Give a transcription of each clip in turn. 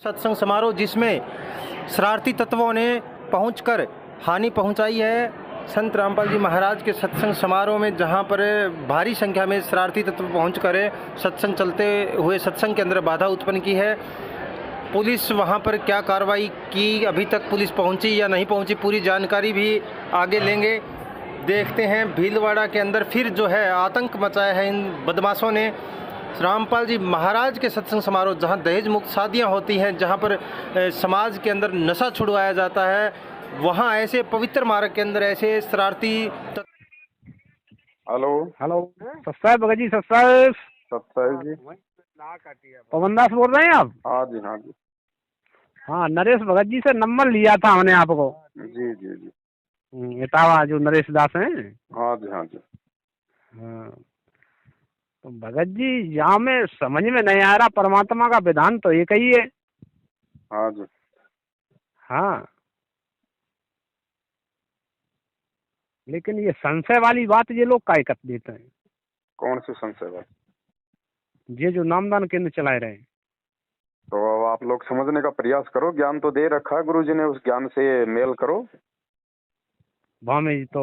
सत्संग समारोह जिसमें शरारती तत्वों ने पहुंचकर हानि पहुंचाई है संत रामपाल जी महाराज के सत्संग समारोह में, जहां पर भारी संख्या में शरारती तत्व पहुंचकर सत्संग चलते हुए सत्संग के अंदर बाधा उत्पन्न की है। पुलिस वहां पर क्या कार्रवाई की, अभी तक पुलिस पहुंची या नहीं पहुंची, पूरी जानकारी भी आगे लेंगे। देखते हैं भीलवाड़ा के अंदर फिर जो है आतंक मचाया है इन बदमाशों ने। रामपाल जी महाराज के सत्संग समारोह जहां दहेज मुक्त शादियां होती हैं, जहां पर समाज के अंदर नशा छुड़वाया जाता है, वहां ऐसे पवित्र मार्ग के अंदर ऐसे शरारती हेलो हेलो सत्साहेब भगत जी, सत्साहेब सत्ताईस जी। पवन दास बोल रहे हैं आप? हाँ जी हाँ जी। हाँ, नरेश भगत जी से नंबर लिया था हमने आपको। जी जी जी। इटावा जो नरेश दास हैं। हाँ जी हाँ जी। हाँ, तो भगत जी यहाँ में समझ में नहीं आ रहा, परमात्मा का विधान तो एक ही है। हाँ जी। हाँ, लेकिन ये संशय वाली बात ये लोग काय कर देते हैं। कौन सी संशय बात? ये जो नामदान केंद्र चलाए रहे हैं, तो अब आप लोग समझने का प्रयास करो, ज्ञान तो दे रखा है गुरु जी ने, उस ज्ञान से मेल करो। वहाँ में तो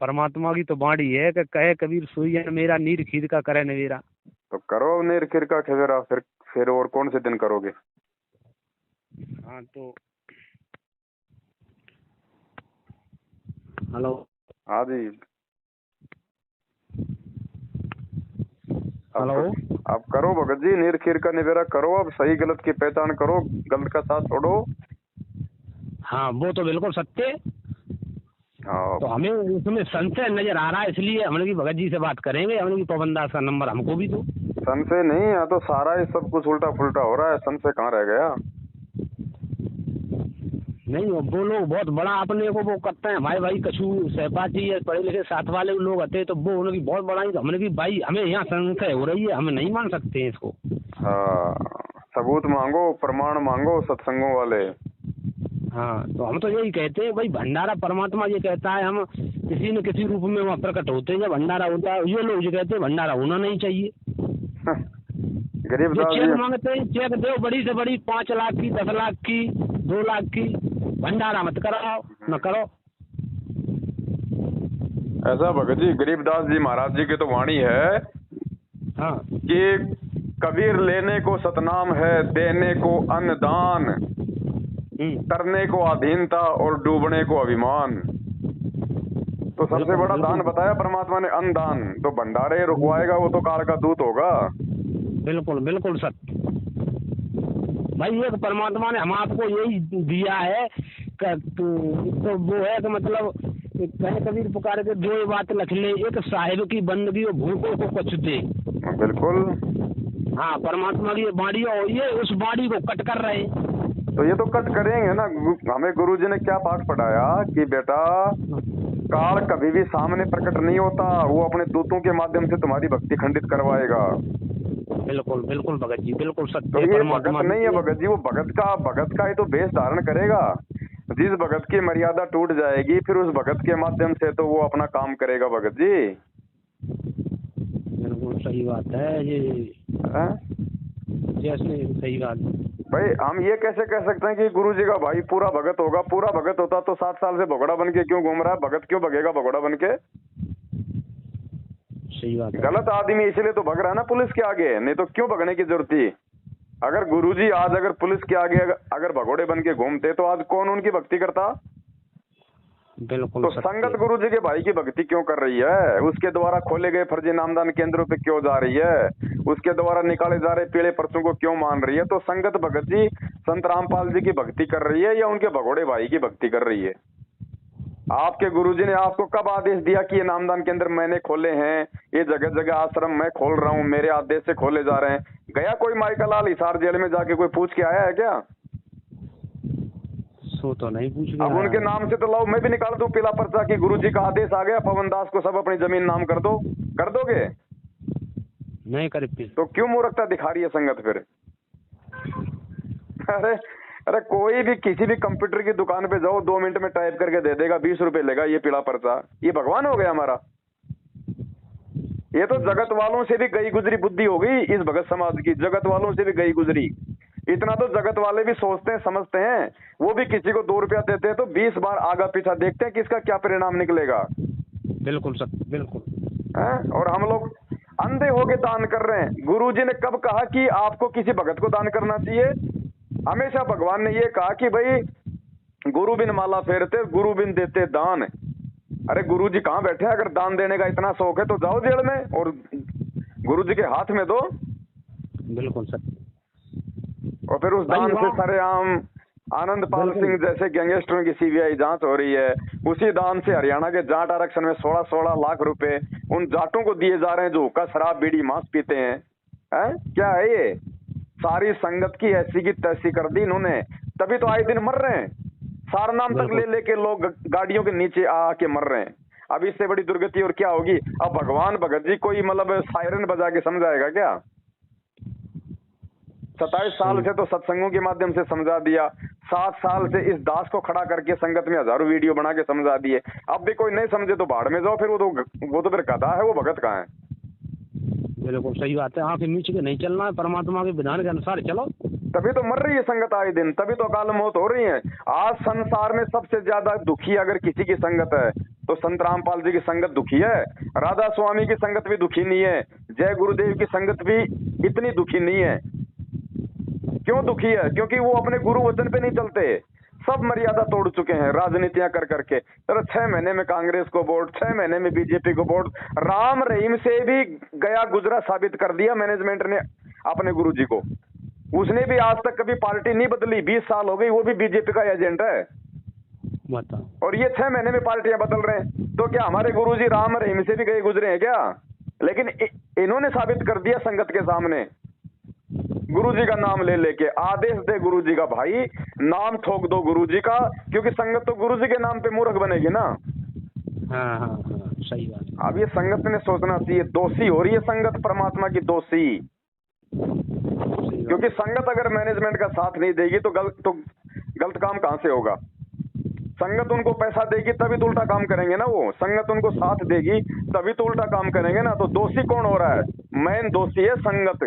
परमात्मा की तो बाणी है कि कहे कबीर सुइया मेरा नीर खीर का करे नवेरा। तो करो नेर खिर का खेवेरा, फिर और कौन से दिन करोगे? हाँ तो हेलो। हाँ जी। हेलो। आप करो भगत जी, नीर खीर का निवेरा करो, अब सही गलत की पहचान करो, गलत का साथ छोड़ो। हाँ, वो तो बिल्कुल सत्य है। हाँ तो हमें उसमें संशय नजर आ रहा है, इसलिए हमने की भगत जी से बात करेंगे। हमने की पवन दास का नंबर हमको भी दो। संशय नहीं है, तो सारा ही सब कुछ उल्टा फुल्टा हो रहा है, संशय कहाँ रह गया? नहीं, वो लोग बहुत बड़ा अपने को वो करते हैं, हमारे भाई कछु सहपाठी या पढ़े लिखे साथ वाले लोग आते हैं, तो वो उनकी बहुत बड़ा ही हमने की भाई हमें यहाँ संशय हो रही है, हम नहीं मान सकते हैं इसको। हाँ, सबूत मांगो, प्रमाण मांगो सत्संगों वाले। हाँ, तो हम तो यही कहते हैं भाई, भंडारा परमात्मा ये कहता है हम किसी न किसी रूप में वहाँ प्रकट होते हैं जब भंडारा होता है। ये लोग ये कहते हैं भंडारा होना नहीं चाहिए। गरीब जो दास चेक जी। मांगते हैं, चेक दो बड़ी से बड़ी 5 लाख की, 10 लाख की, 2 लाख की, भंडारा मत कराओ, न करो। ऐसा भगत जी, गरीबदास जी महाराज जी की तो वाणी है हाँ, कि कबीर लेने को सतनाम है, देने को अन्नदान, करने को अधीनता और डूबने को अभिमान। तो सबसे बड़ा दान बताया परमात्मा ने, अन्नदान। तो भंडारे रुकवाएगा वो तो काल का दूत होगा। बिल्कुल बिल्कुल सत्य भाई। एक परमात्मा ने हम आपको यही दिया है तो वो है कि मतलब कहे कबीर पुकार के दो बात लख ले, एक साहिब की बंदगी और भूखों को कुछ दे। बिल्कुल। हाँ, परमात्मा की बाणी और ये उस बाणी को कट कर रहे हैं। तो ये तो कट करेंगे ना। हमें गुरु जी ने क्या पाठ पढ़ाया कि बेटा, काल कभी भी सामने प्रकट नहीं होता, वो अपने दूतों के माध्यम से तुम्हारी भक्ति खंडित करवाएगा। बिल्कुल बिल्कुल भगत जी, बिल्कुल सत्य। तो ये भगत नहीं है भगत जी, वो भगत का ही तो वेश धारण करेगा। जिस भगत की मर्यादा टूट जाएगी, फिर उस भगत के माध्यम से तो वो अपना काम करेगा भगत जी। बिल्कुल सही बात है ये। जैसे सही बात है भाई, हम ये कैसे कह सकते हैं कि गुरु जी का भाई पूरा भगत होगा? पूरा भगत होता तो 7 साल से भगोड़ा बन के क्यों घूम रहा है? भगत क्यों भगेगा भगोड़ा बन के? सही बात है। गलत आदमी इसलिए तो भग रहा है ना पुलिस के आगे, नहीं तो क्यों भगने की जरूरत थी? अगर गुरुजी आज अगर पुलिस के आगे अगर भगोड़े बन के घूमते तो आज कौन उनकी भक्ति करता? बिल्कुल। तो संगत गुरुजी के भाई की भक्ति क्यों कर रही है? उसके द्वारा खोले गए फर्जी नामदान केंद्रों पे क्यों जा रही है? उसके द्वारा निकाले जा रहे पीले पर्चों को क्यों मान रही है? तो संगत भगत जी संत रामपाल जी की भक्ति कर रही है या उनके भगोड़े भाई की भक्ति कर रही है? आपके गुरुजी ने आपको कब आदेश दिया कि ये नामदान केंद्र मैंने खोले हैं, ये जगह जगह आश्रम मैं खोल रहा हूँ, मेरे आदेश से खोले जा रहे हैं? गया कोई माइकल लाल हिसार जेल में जाके कोई पूछ के आया है क्या? सो तो नहीं पूछ अब उनके नाम से तो लाओ, मैं भी निकाल दूं पीला पर्चा कि गुरुजी का आदेश आ गया, पवन दास को सब अपनी जमीन नाम कर दो। कर दोगे? नहीं कर। तो क्यों मूर्खता दिखा रही है संगत फिर? अरे कोई भी किसी भी कंप्यूटर की दुकान पे जाओ, 2 मिनट में टाइप करके दे देगा, 20 रुपए लेगा ये पीला पर्चा। ये भगवान हो गया हमारा? ये तो जगत वालों से भी गई गुजरी बुद्धि हो गई इस भगत समाज की, जगत वालों से भी गई गुजरी। इतना तो जगत वाले भी सोचते हैं, समझते हैं। वो भी किसी को 2 रुपया देते हैं तो 20 बार आगा पीछा देखते हैं कि इसका क्या परिणाम निकलेगा। बिल्कुल सर, बिल्कुल। हैं? और हम लोग अंधे होके दान कर रहे हैं। गुरुजी ने कब कहा कि आपको किसी भगत को दान करना चाहिए? हमेशा भगवान ने ये कहा कि भाई गुरु बिन माला फेरते, गुरु बिन देते दान। अरे गुरुजी कहाँ बैठे हैं? अगर दान देने का इतना शौक है तो जाओ जेल में और गुरुजी के हाथ में दो। बिल्कुल सर। और फिर उस दान से सरेआम आनंदपाल सिंह जैसे गैंगस्टरों की सीबीआई जांच हो रही है। उसी दान से हरियाणा के जाट आरक्षण में 16-16 लाख रुपए उन जाटों को दिए जा रहे हैं जो हुक्का शराब बीड़ी मांस पीते हैं। क्या है ये? सारी संगत की ऐसी की तैसी कर दी इन्होंने, तभी तो आए दिन मर रहे हैं। सारनाम तक ले लेके लोग गाड़ियों के नीचे आके मर रहे हैं। अब इससे बड़ी दुर्गति और क्या होगी? अब भगवान भगत जी कोई मतलब सायरन बजा के समझाएगा क्या? 27 साल से तो सत्संगों के माध्यम से समझा दिया, 7 साल से इस दास को खड़ा करके संगत में हजारों वीडियो बना के समझा दिए। अब भी कोई नहीं समझे तो भाड़ में जाओ। फिर वो तो फिर गधा है, वो भगत कहाँ है? बिल्कुल सही बात है। आंखें मीच के नहीं चलना है, परमात्मा के विधान के अनुसार चलो। तभी तो मर रही है संगत आए दिन, तभी तो अकाल मौत हो रही है। आज संसार में सबसे ज्यादा दुखी अगर किसी की संगत है तो संत रामपाल जी की संगत दुखी है। राधा स्वामी की संगत भी दुखी नहीं है। जय गुरुदेव की संगत भी इतनी दुखी नहीं है। क्यों दुखी है? क्योंकि वो अपने गुरु वचन पे नहीं चलते। सब मर्यादा तोड़ चुके हैं राजनीतियां कर करके। तो 6 महीने में कांग्रेस को वोट, 6 महीने में बीजेपी को वोट। राम रहीम से भी गया गुजरा साबित कर दिया मैनेजमेंट ने अपने गुरुजी को। उसने भी आज तक कभी पार्टी नहीं बदली, 20 साल हो गई, वो भी बीजेपी का एजेंट है। और ये 6 महीने में पार्टियां बदल रहे हैं। तो क्या हमारे गुरुजी राम रहीम से भी गए गुजरे हैं क्या? लेकिन इन्होंने साबित कर दिया संगत के सामने, गुरुजी का नाम ले लेके। आदेश दे गुरुजी का भाई, नाम ठोक दो गुरुजी का, क्योंकि संगत तो गुरुजी के नाम पे मूर्ख बनेगी ना। हाँ, सही बात है। अब ये संगत ने सोचना चाहिए, दोषी हो रही है संगत परमात्मा की, दोषी। क्योंकि संगत अगर मैनेजमेंट का साथ नहीं देगी तो गलत काम कहां से होगा? संगत उनको पैसा देगी तभी तो उल्टा काम करेंगे ना वो। संगत उनको साथ देगी तभी तो उल्टा काम करेंगे ना। तो दोषी कौन हो रहा है? मेन दोषी है संगत।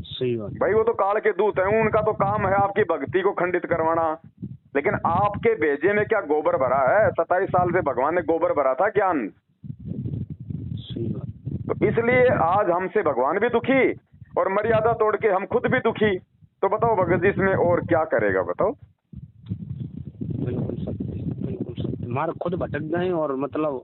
सही बात भाई वो तो काल के दूत है, उनका तो काम है आपकी भक्ति को खंडित करवाना। लेकिन आपके भेजे में क्या गोबर भरा है? 27 साल से भगवान ने गोबर भरा था ज्ञान। तो इसलिए आज हमसे भगवान भी दुखी और मर्यादा तोड़ के हम खुद भी दुखी। तो बताओ भगत जी इसमें और क्या करेगा? बताओ। बिल्कुल सत्य। हमारे खुद भटक गए और मतलब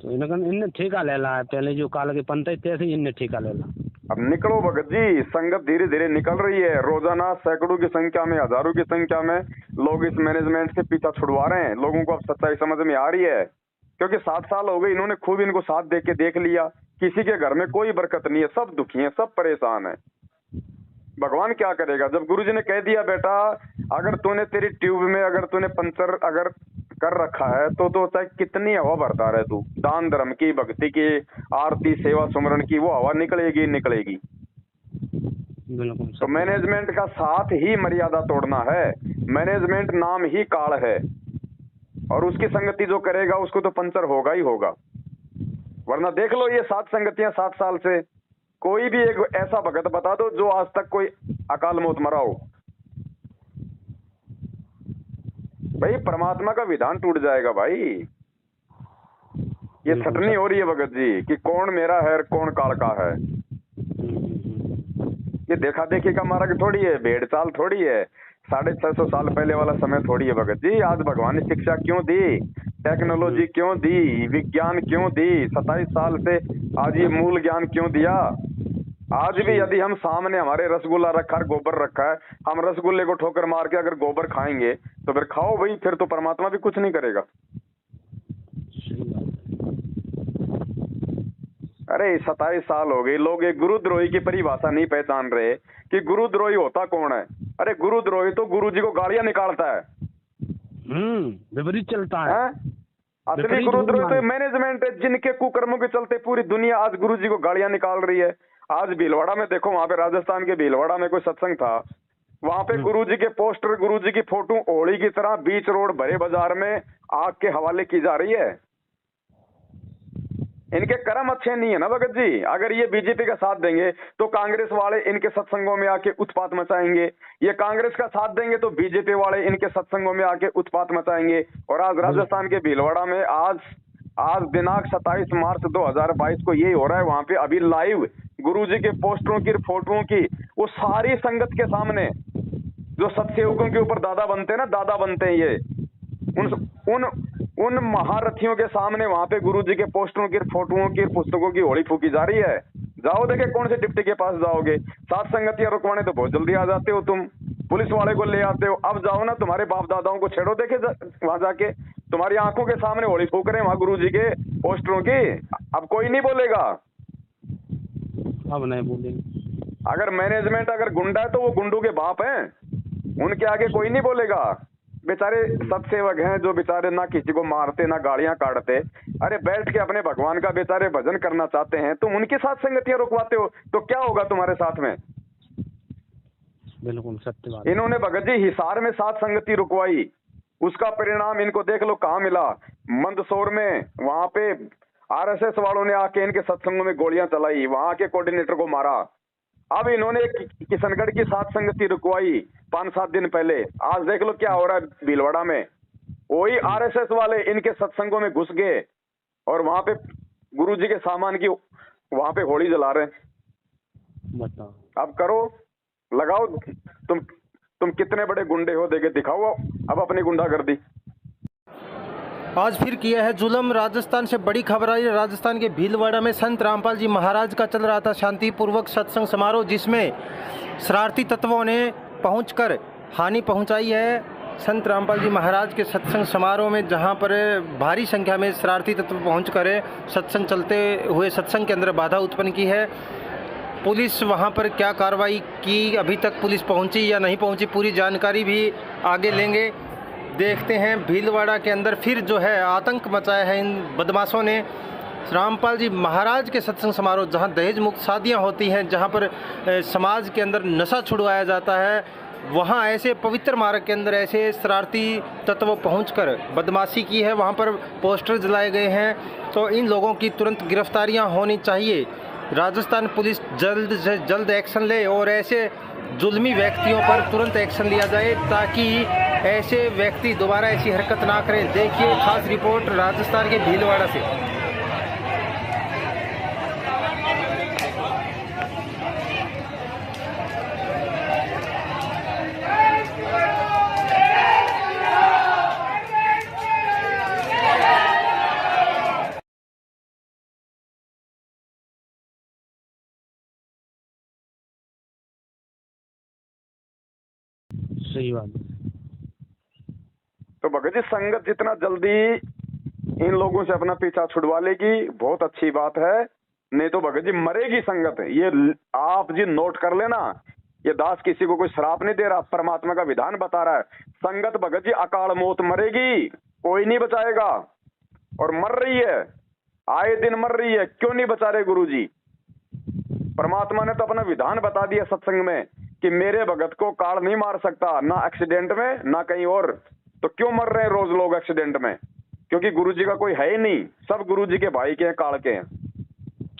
तो इन्हें ठेका ले ला है। पहले जो काल के पंथ थे ऐसे इन्हें ठेका ले ला। अब निकलो भगत जी, संगत धीरे धीरे निकल रही है। रोजाना सैकड़ों की संख्या में, हजारों की संख्या में लोग इस मैनेजमेंट से पीछा छुड़वा रहे हैं। लोगों को अब सच्चाई समझ में आ रही है, क्योंकि 7 साल हो गए इन्होंने खूब इनको साथ दे के देख लिया। किसी के घर में कोई बरकत नहीं है, सब दुखी हैं, सब परेशान है। भगवान क्या करेगा? जब गुरुजी ने कह दिया बेटा अगर तूने तेरी ट्यूब में अगर तूने पंचर अगर कर रखा है तो चाहे कितनी हवा भरता रहे तू, दान धर्म की, भक्ति की, आरती सेवा सुमरण की, वो हवा निकलेगी निकलेगी। तो मैनेजमेंट का साथ ही मर्यादा तोड़ना है। मैनेजमेंट नाम ही काल है और उसकी संगति जो करेगा उसको तो पंचर होगा ही होगा। वरना देख लो ये 7 संगतियां 7 साल से, कोई भी एक ऐसा भगत बता दो जो आज तक कोई अकाल मौत मरा हो। भाई परमात्मा का विधान टूट जाएगा भाई। ये छटनी हो रही है भगत जी कि कौन मेरा है और कौन काल का है। ये देखा देखी का मार्ग थोड़ी है, भेड़ चाल थोड़ी है, 650 साल पहले वाला समय थोड़ी है भगत जी। आज भगवान ने शिक्षा क्यों दी, टेक्नोलॉजी क्यों दी, विज्ञान क्यों दी, 27 साल से आज ये मूल ज्ञान क्यों दिया? आज भी यदि हम सामने हमारे रसगुल्ला रखा है, गोबर रखा है, हम रसगुल्ले को ठोकर मार के अगर गोबर खाएंगे तो फिर खाओ भाई, फिर तो परमात्मा भी कुछ नहीं करेगा। अरे 27 साल हो गए, लोग एक गुरुद्रोही की परिभाषा नहीं पहचान रहे कि गुरुद्रोही होता कौन है। अरे गुरुद्रोही तो गुरु जी को गालियां निकालता है, विपरीत चलता है। असली गुरुद्रोही तो मैनेजमेंट है जिनके कुकर्मों के चलते पूरी दुनिया आज गुरु जी को गालियां निकाल रही है। आज भीलवाड़ा में देखो, वहां पे राजस्थान के भीलवाड़ा में कोई सत्संग था, वहां पे गुरुजी के पोस्टर, गुरुजी की फोटो ओली की तरह बीच रोड भरे बाजार में आग के हवाले की जा रही है। इनके कर्म अच्छे नहीं है ना भगत जी। अगर ये बीजेपी का साथ देंगे तो कांग्रेस वाले इनके सत्संगों में आके उत्पात मचाएंगे, ये कांग्रेस का साथ देंगे तो बीजेपी वाले इनके सत्संगों में आके उत्पात मचाएंगे। और आज राजस्थान के भीलवाड़ा में आज दिनांक 27 मार्च 2022 को ये हो रहा है। वहां पे अभी लाइव गुरुजी के पोस्टरों की, फोटोओं की, वो सारी संगत के सामने जो सत्सेवकों के ऊपर दादा बनते हैं ना, दादा बनते हैं ये, उन महारथियों के सामने वहां पे गुरुजी के पोस्टरों की, फोटोओं की, पुस्तकों की होली फूकी जा रही है। जाओ देखे कौन से डिप्टी के पास जाओगे। सात संगतियां रुकवाने तो बहुत जल्दी आ जाते हो तुम, पुलिस वाले को ले आते हो। अब जाओ ना, तुम्हारे बाप दादाओं को छेड़ो देखे वहां जाके, तुम्हारी आंखों के सामने होली फूक रहे हैं वहां गुरुजी के पोस्टरों की। अब कोई नहीं बोलेगा, अब नहीं बोलेंगे। अगर मैनेजमेंट अगर गुंडा है तो वो गुंडों के बाप हैं, उनके आगे कोई नहीं बोलेगा। बेचारे सत्सेवक हैं जो बेचारे ना किसी को मारते ना गाड़ियां काटते, अरे बैठ के अपने भगवान का बेचारे भजन करना चाहते हैं, तुम उनके साथ संगतियां रुकवाते हो तो क्या होगा तुम्हारे साथ में। बिल्कुल सत्य बात। इन्होंने भगत जी हिसार में 7 संगति रुकवाई, उसका परिणाम इनको देख लो कहाँ मिला। मंदसौर में वहां पे आरएसएस वालों ने आके इनके सत्संगों में गोलियां चलाई, वहां के कोऑर्डिनेटर को मारा। अब इन्होंने किशनगढ़ की 7 संगति रुकवाई 5-7 दिन पहले, आज देख लो क्या हो रहा है भीलवाड़ा में। वही आरएसएस वाले इनके सत्संगों में घुस गए और वहां पे गुरुजी के सामान की वहां पे होली जला रहे हैं। बताओ, अब करो, लगाओ, तुम कितने बड़े गुंडे हो, देखे दिखाओ अब अपनी गुंडागर्दी। आज फिर किया है जुल्म। राजस्थान से बड़ी खबर आई है। राजस्थान के भीलवाड़ा में संत रामपाल जी महाराज का चल रहा था शांतिपूर्वक सत्संग समारोह, जिसमें शरारती तत्वों ने पहुंचकर हानि पहुंचाई है संत रामपाल जी महाराज के सत्संग समारोह में, जहां पर भारी संख्या में शरारती तत्व पहुंचकर सत्संग चलते हुए सत्संग के अंदर बाधा उत्पन्न की है। पुलिस वहां पर क्या कार्रवाई की, अभी तक पुलिस पहुंची या नहीं पहुंची, पूरी जानकारी भी आगे लेंगे। देखते हैं भीलवाड़ा के अंदर फिर जो है आतंक मचाया है इन बदमाशों ने। रामपाल जी महाराज के सत्संग समारोह, जहां दहेज मुक्त शादियां होती हैं, जहां पर समाज के अंदर नशा छुड़वाया जाता है, वहां ऐसे पवित्र मार्ग के अंदर ऐसे शरारती तत्व पहुंचकर बदमाशी की है। वहां पर पोस्टर जलाए गए हैं, तो इन लोगों की तुरंत गिरफ्तारियां होनी चाहिए। राजस्थान पुलिस जल्द से जल्द एक्शन ले और ऐसे जुल्मी व्यक्तियों पर तुरंत एक्शन लिया जाए, ताकि ऐसे व्यक्ति दोबारा ऐसी हरकत ना करें। देखिए खास रिपोर्ट राजस्थान के भीलवाड़ा से। सही बात। तो भगत जी संगत जितना जल्दी इन लोगों से अपना पीछा छुड़वा लेगी बहुत अच्छी बात है, नहीं तो भगत जी मरेगी संगत। ये आप जी नोट कर लेना, ये दास किसी को कोई श्राप नहीं दे रहा, परमात्मा का विधान बता रहा है। संगत भगत जी अकाल मौत मरेगी, कोई नहीं बचाएगा, और मर रही है, आए दिन मर रही है। क्यों नहीं बचा रहे गुरुजी? परमात्मा ने तो अपना विधान बता दिया सत्संग में कि मेरे भगत को काल नहीं मार सकता, ना एक्सीडेंट में ना कहीं और। तो क्यों मर रहे हैं रोज लोग एक्सीडेंट में? क्योंकि गुरुजी का कोई है ही नहीं, सब गुरुजी के भाई के हैं, काल के हैं।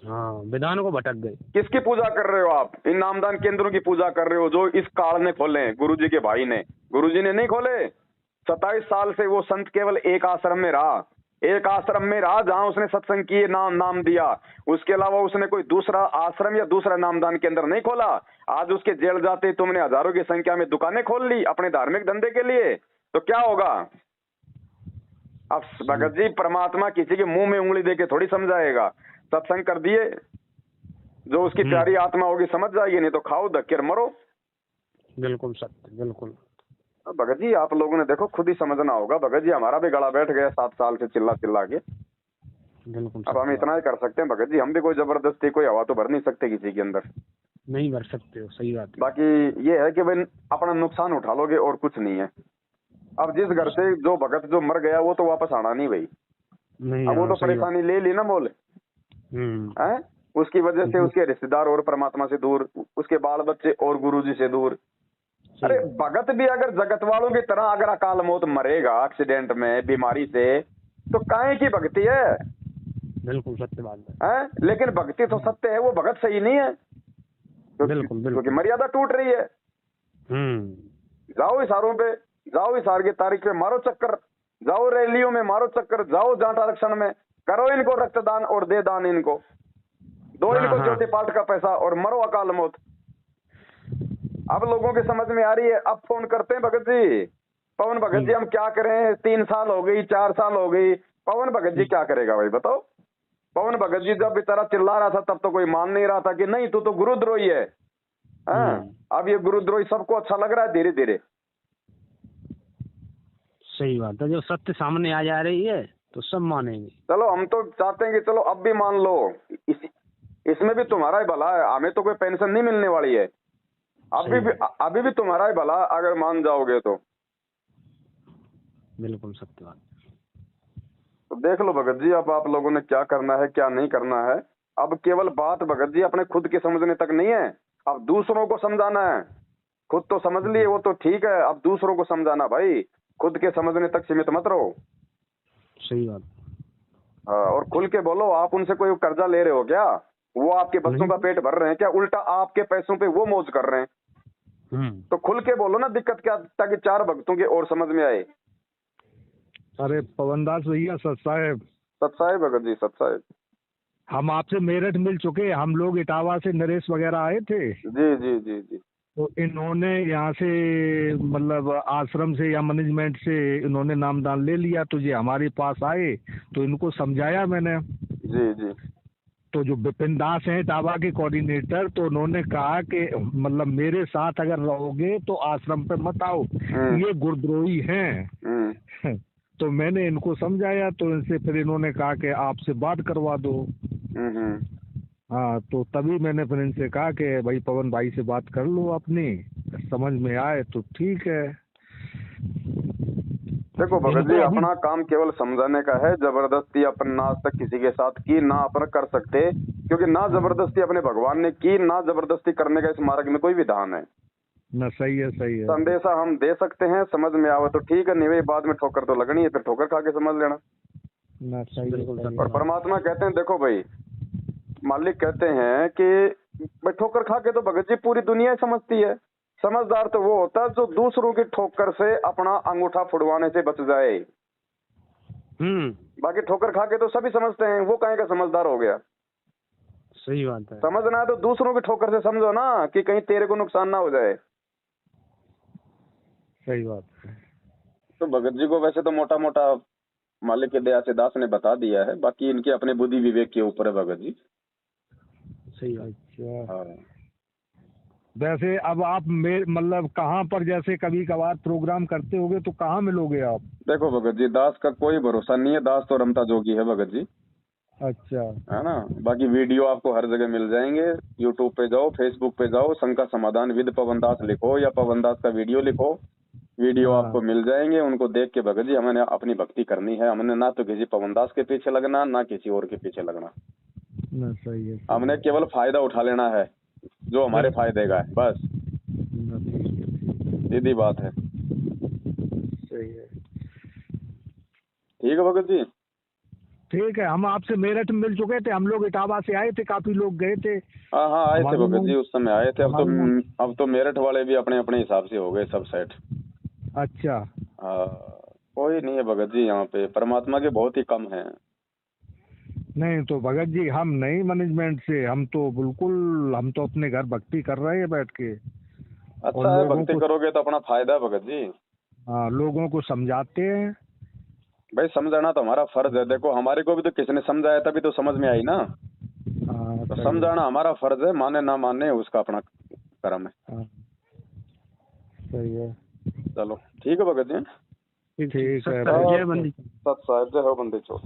हाँ, विधान को भटक गए। किसकी पूजा कर रहे हो आप? इन नामदान केंद्रों की पूजा कर रहे हो जो इस काल ने खोले, गुरुजी के भाई ने। गुरुजी ने नहीं खोले। 27 साल से वो संत केवल एक आश्रम में रहा, एक आश्रम में रहा जहां उसने सत्संग किए, नाम दिया। उसके अलावा उसने कोई दूसरा आश्रम या दूसरा नामदान केंद्र नहीं खोला। आज उसके जेल जाते तुमने हजारों की संख्या में दुकानें खोल ली अपने धार्मिक धंधे के लिए, तो क्या होगा? अब भगत जी परमात्मा किसी के मुंह में उंगली देके थोड़ी समझाएगा। सत्संग कर दिए, जो उसकी प्यारी आत्मा होगी समझ जाएगी, नहीं तो खाओ धक्के और मरो। बिल्कुल सत्य, बिल्कुल। भगत जी आप लोगों ने देखो खुद ही समझना होगा। भगत जी हमारा भी गला बैठ गया 7 साल से चिल्ला चिल्ला के। बिल्कुल। अब हम इतना ही कर सकते हैं भगत जी, हम भी कोई जबरदस्ती कोई हवा तो भर नहीं सकते किसी के अंदर, नहीं भर सकते हो। सही बात है। बाकी ये है कि भाई अपना नुकसान उठा लोगे और कुछ नहीं है। अब जिस घर से जो भगत जो मर गया वो तो वापस आना नहीं भाई, नहीं। अब वो तो परेशानी ले ली ना बोले है, उसकी वजह से उसके रिश्तेदार और परमात्मा से दूर, उसके बाल बच्चे और गुरुजी से दूर। अरे भगत भी अगर जगत वालों की तरह अगर अकाल मौत मरेगा एक्सीडेंट में बीमारी से, तो काहे की भक्ति है? बिल्कुल सत्य बात है। हैं? लेकिन भक्ति तो सत्य है, वो भगत सही नहीं है, बिल्कुल क्योंकि मर्यादा टूट रही है। जाओ इशारों पे, जाओ इशार की तारीख पे मारो चक्कर, जाओ रैलियों में मारो चक्कर, जाओ जाट आरक्षण में, करो इनको रक्तदान और दे दान, इनको दो, इनको ज्योति पाठ का पैसा और मरो अकाल मौत। अब लोगों की समझ में आ रही है। अब फोन करते हैं भगत जी, पवन भगत जी हम क्या करें, 3 साल हो गई, 4 साल हो गई, पवन भगत जी क्या करेगा भाई बताओ। पवन भगत जी जब बेचारा चिल्ला रहा था तब तो कोई मान नहीं रहा था कि नहीं तू तो गुरुद्रोही है। अब ये गुरुद्रोही सबको अच्छा लग रहा है धीरे धीरे। सही बात है, जो सत्य सामने आ जा रही है तो सब मानेंगे। चलो हम तो चाहते हैं कि चलो अब भी मान लो, इसमें भी तुम्हारा ही भला है, हमें तो कोई पेंशन नहीं मिलने वाली है, अभी भी तुम्हारा ही भला अगर मान जाओगे तो। बिल्कुल सत्य बात। तो देख लो भगत जी, अब आप लोगों ने क्या करना है क्या नहीं करना है। अब केवल बात भगत जी अपने खुद के समझने तक नहीं है, अब दूसरों को समझाना है। खुद तो समझ लिए वो तो ठीक है, अब दूसरों को समझाना भाई, खुद के समझने तक सीमित मत रहो। सही बात। हाँ, और खुल के बोलो। आप उनसे कोई कर्जा ले रहे हो क्या? वो आपके बच्चों का पेट भर रहे हैं क्या? उल्टा आपके पैसों पे वो मौज कर रहे हैं। तो खुल के बोलो ना दिक्कत क्या, ताकि 4 भक्तों की और समझ में आए। अरे पवनदास भैया, सत साहेब। सत साहेब भगत जी, सत साहेब। हम आपसे मेरठ मिल चुके, हम लोग इटावा से नरेश वगैरह आए थे। जी जी जी जी। तो इन्होंने यहाँ से मतलब आश्रम से या मैनेजमेंट से इन्होंने नामदान ले लिया, तो ये हमारे पास आए तो इनको समझाया मैंने। जी जी। तो जो विपिन दास हैं इटावा के कोऑर्डिनेटर, तो उन्होंने कहा कि मतलब मेरे साथ अगर रहोगे तो आश्रम पे मत आओ, ये गुरुद्रोही हैं। तो मैंने इनको समझाया, तो इनसे फिर इन्होंने कहा कि आपसे बात करवा दो। हाँ, तो तभी मैंने फिर इनसे कहा कि भाई पवन भाई से बात कर लो अपनी, समझ में आए तो ठीक है। देखो भगत जी, अपना काम केवल समझाने का है, जबरदस्ती अपन ना आज तक किसी के साथ की, ना अपन कर सकते, क्योंकि ना जबरदस्ती अपने भगवान ने की, ना जबरदस्ती करने का इस मार्ग में कोई विधान है ना। सही है, सही है। संदेशा हम दे सकते हैं, समझ में आवे तो ठीक है, नहीं भाई बाद में ठोकर तो लगनी है, फिर ठोकर खा के समझ लेना ना। सही है। और परमात्मा कहते हैं, देखो भाई मालिक कहते हैं कि भाई ठोकर खा के तो भगत जी पूरी दुनिया समझती है। समझदार तो वो होता है जो दूसरों की ठोकर से अपना अंगूठा फुड़वाने से बच जाए। बाकी ठोकर खा के तो सभी समझते हैं, वो कहीं का समझदार हो गया। सही बात है। समझना है तो दूसरों की ठोकर से समझो ना, कि कहीं तेरे को नुकसान ना हो जाए। सही बात है। तो भगत जी को वैसे तो मोटा मोटा मालिक की दया से दास ने बता दिया है, बाकी इनके अपने बुद्धि विवेक के ऊपर है भगत जी। सही बात। अच्छा। हाँ। वैसे अब आप मतलब कहाँ पर जैसे कभी कभार प्रोग्राम करते होगे तो कहाँ मिलोगे आप? देखो भगत जी, दास का कोई भरोसा नहीं है, दास तो रमता जोगी है भगत जी। अच्छा। है ना। बाकी वीडियो आपको हर जगह मिल जाएंगे, यूट्यूब पे जाओ, फेसबुक पे जाओ, शंका समाधान विद पवन दास लिखो या पवन दास का वीडियो लिखो, वीडियो आपको मिल जाएंगे। उनको देख के भगत जी हमें अपनी भक्ति करनी है, हमने ना तो किसी पवन दास के पीछे लगना, ना किसी और के पीछे लगना। ना। सही है। हमने केवल फायदा उठा लेना है जो हमारे फायदे का है, बस सीधी बात है। सही है। ठीक है भगत जी। ठीक है, हम आपसे मेरठ में मिल चुके थे, हम लोग इटावा से आए थे, काफी लोग गए थे। हाँ हाँ आए थे भगत जी, उस समय आए थे। अब तो मेरठ वाले भी अपने अपने हिसाब से हो गए सब सेट। अच्छा। कोई नहीं है भगत जी, यहाँ पे परमात्मा के बहुत ही कम हैं। नहीं तो भगत जी हम नहीं मैनेजमेंट से, हम तो बिल्कुल, हम तो अपने घर भक्ति कर रहे हैं बैठ के। अच्छा है, भक्ति करोगे तो अपना फायदा है भगत जी। हाँ, लोगों को समझाते हैं भाई, समझाना तो हमारा फर्ज है। देखो हमारे को भी तो किसी ने समझाया तभी तो समझ में आई ना। तो समझाना हमारा फर्ज है, माने ना माने उसका अपना कर्म है। सही है। चलो ठीक है भगत जी। ठीक है। सत साहिब जय हो बंदी छोड़।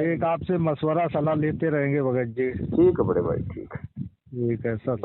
एक आपसे मशवरा सलाह लेते रहेंगे भगत जी। ठीक है बड़े भाई, ठीक है। ठीक है सत।